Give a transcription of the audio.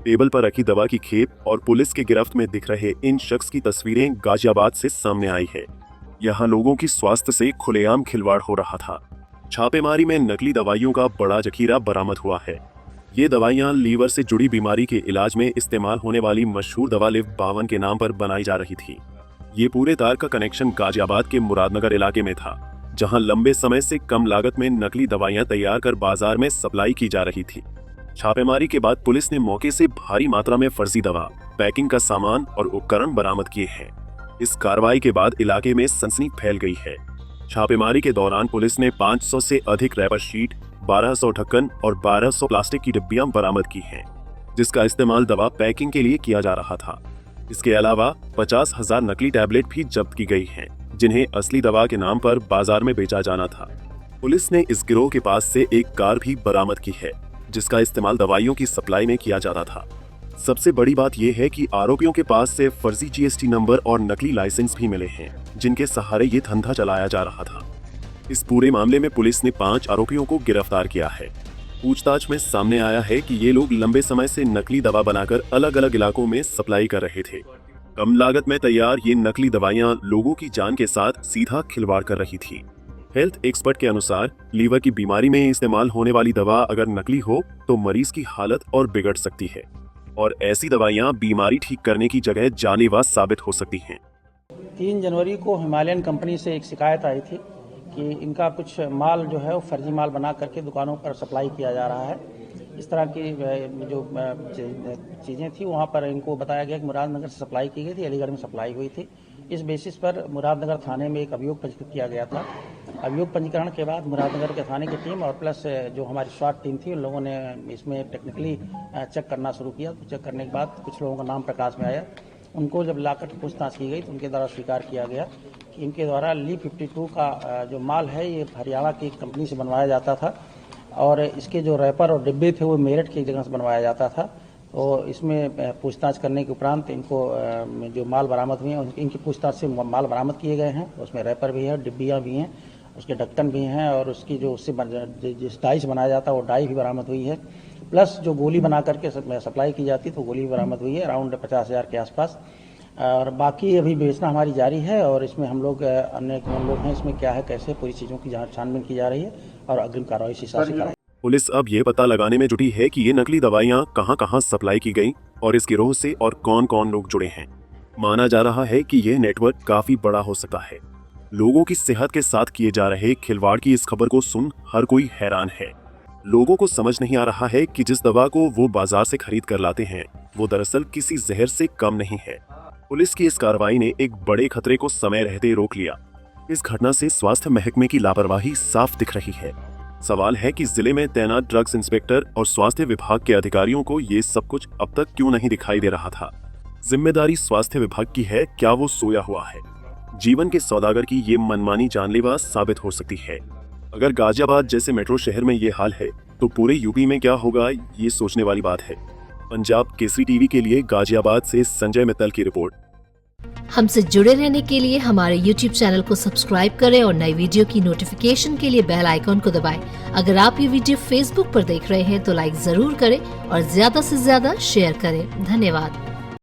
Table पर रखी दवा की खेप और पुलिस की गिरफ्त में दिख रहे इन शख्स की तस्वीरें गाजियाबाद से सामने आई है। यहाँ लोगों की स्वास्थ्य से खुलेआम खिलवाड़ हो रहा था। छापेमारी में नकली दवाइयों का बड़ा जखीरा बरामद हुआ है। ये दवाइयाँ लीवर से जुड़ी बीमारी के इलाज में इस्तेमाल होने वाली मशहूर दवा लिव 52 के नाम पर बनाई जा रही थी। ये पूरे तार का कनेक्शन गाजियाबाद के मुरादनगर इलाके में था, जहाँ लंबे समय से कम लागत में नकली दवाइयाँ तैयार कर बाजार में सप्लाई की जा रही थी। छापेमारी के बाद पुलिस ने मौके से भारी मात्रा में फर्जी दवा, पैकिंग का सामान और उपकरण बरामद किए हैं। इस कार्रवाई के बाद इलाके में सनसनी फैल गई है। छापेमारी के दौरान पुलिस ने 500 से अधिक रैपर शीट, 1200 ढक्कन और 1200 प्लास्टिक की डिब्बियां बरामद की हैं, जिसका इस्तेमाल दवा पैकिंग के लिए किया जा रहा था। इसके अलावा 50,000 नकली टैबलेट भी जब्त की गई हैं, जिन्हें असली दवा के नाम पर बाजार में बेचा जाना था। पुलिस ने इस गिरोह के पास से एक कार भी बरामद की है, जिसका इस्तेमाल दवाइयों की सप्लाई में किया जाता था। सबसे बड़ी बात यह है कि आरोपियों के पास से फर्जी जीएसटी नंबर और नकली लाइसेंस भी मिले हैं, जिनके सहारे ये धंधा चलाया जा रहा था। इस पूरे मामले में पुलिस ने 5 आरोपियों को गिरफ्तार किया है। पूछताछ में सामने आया है कि ये लोग लंबे समय से नकली दवा बनाकर अलग अलग इलाकों में सप्लाई कर रहे थे। कम लागत में तैयार ये नकली दवाइयां लोगों की जान के साथ सीधा खिलवाड़ कर रही थी। हेल्थ एक्सपर्ट के अनुसार लीवर की बीमारी में इस्तेमाल होने वाली दवा अगर नकली हो तो मरीज की हालत और बिगड़ सकती है, और ऐसी दवाइयां बीमारी ठीक करने की जगह जानलेवा साबित हो सकती हैं। 3 जनवरी को हिमालयन कंपनी से एक शिकायत आई थी कि इनका कुछ माल जो है वो फर्जी माल बना करके दुकानों पर सप्लाई किया जा रहा है। इस तरह की जो चीज़ें थी वहाँ पर इनको बताया गया कि मुरादनगर से सप्लाई की गई थी, अलीगढ़ में सप्लाई हुई थी। इस बेसिस पर मुरादनगर थाने में एक अभियोग पंजीकृत किया गया था। अभियोग पंजीकरण के बाद मुरादनगर के थाने की टीम और प्लस जो हमारी स्वाट टीम थी, उन लोगों ने इसमें टेक्निकली चेक करना शुरू किया। तो चेक करने के बाद कुछ लोगों का नाम प्रकाश में आया। उनको जब लाकर पूछताछ की गई तो उनके द्वारा स्वीकार किया गया कि इनके द्वारा ली 52 का जो माल है ये हरियाणा की कंपनी से बनवाया जाता था, और इसके जो रैपर और डिब्बे थे वो मेरठ की जगह से बनवाया जाता था। तो इसमें पूछताछ करने के उपरांत इनको जो माल बरामद हुए हैं, इनकी पूछताछ से माल बरामद किए गए हैं। उसमें रैपर भी है, डिब्बियाँ भी हैं, उसके ढक्कन भी हैं, और उसकी जो उससे जिस डाई से बनाया जाता है वो डाई भी बरामद हुई है। प्लस जो गोली बना करके सप्लाई की जाती तो गोली भी बरामद हुई है अराउंड 50,000 के आसपास। और बाकी अभी बेचना हमारी जारी है, और इसमें हम लोग अन्य कौन लोग हैं, इसमें क्या है, कैसे पूरी चीज़ों की जांच छानबीन की जा रही है और अग्रिम कार्रवाई शीशा से कराई। पुलिस अब ये पता लगाने में जुटी है कि ये नकली दवाइयां कहां-कहां सप्लाई की गईं और इस गिरोह से और कौन-कौन लोग जुड़े हैं। माना जा रहा है कि ये नेटवर्क काफी बड़ा हो सकता है। लोगों की सेहत के साथ किए जा रहे खिलवाड़ की इस खबर को सुन हर कोई हैरान है। लोगों को समझ नहीं आ रहा है कि जिस दवा को वो बाजार से खरीद कर लाते हैं वो दरअसल किसी जहर से कम नहीं है। पुलिस की इस कार्रवाई ने एक बड़े खतरे को समय रहते रोक लिया। इस घटना से स्वास्थ्य महकमे की लापरवाही साफ दिख रही है। सवाल है कि जिले में तैनात ड्रग्स इंस्पेक्टर और स्वास्थ्य विभाग के अधिकारियों को ये सब कुछ अब तक क्यों नहीं दिखाई दे रहा था। जिम्मेदारी स्वास्थ्य विभाग की है, क्या वो सोया हुआ है? जीवन के सौदागर की ये मनमानी जानलेवा साबित हो सकती है। अगर गाजियाबाद जैसे मेट्रो शहर में ये हाल है तो पूरे यूपी में क्या होगा, ये सोचने वाली बात है। पंजाब केसरी टीवी के लिए गाजियाबाद से संजय मित्तल की रिपोर्ट। हमसे जुड़े रहने के लिए हमारे YouTube चैनल को सब्सक्राइब करें और नई वीडियो की नोटिफिकेशन के लिए बेल आइकॉन को दबाएं। अगर आप ये वीडियो Facebook पर देख रहे हैं तो लाइक जरूर करें और ज्यादा से ज्यादा शेयर करें। धन्यवाद।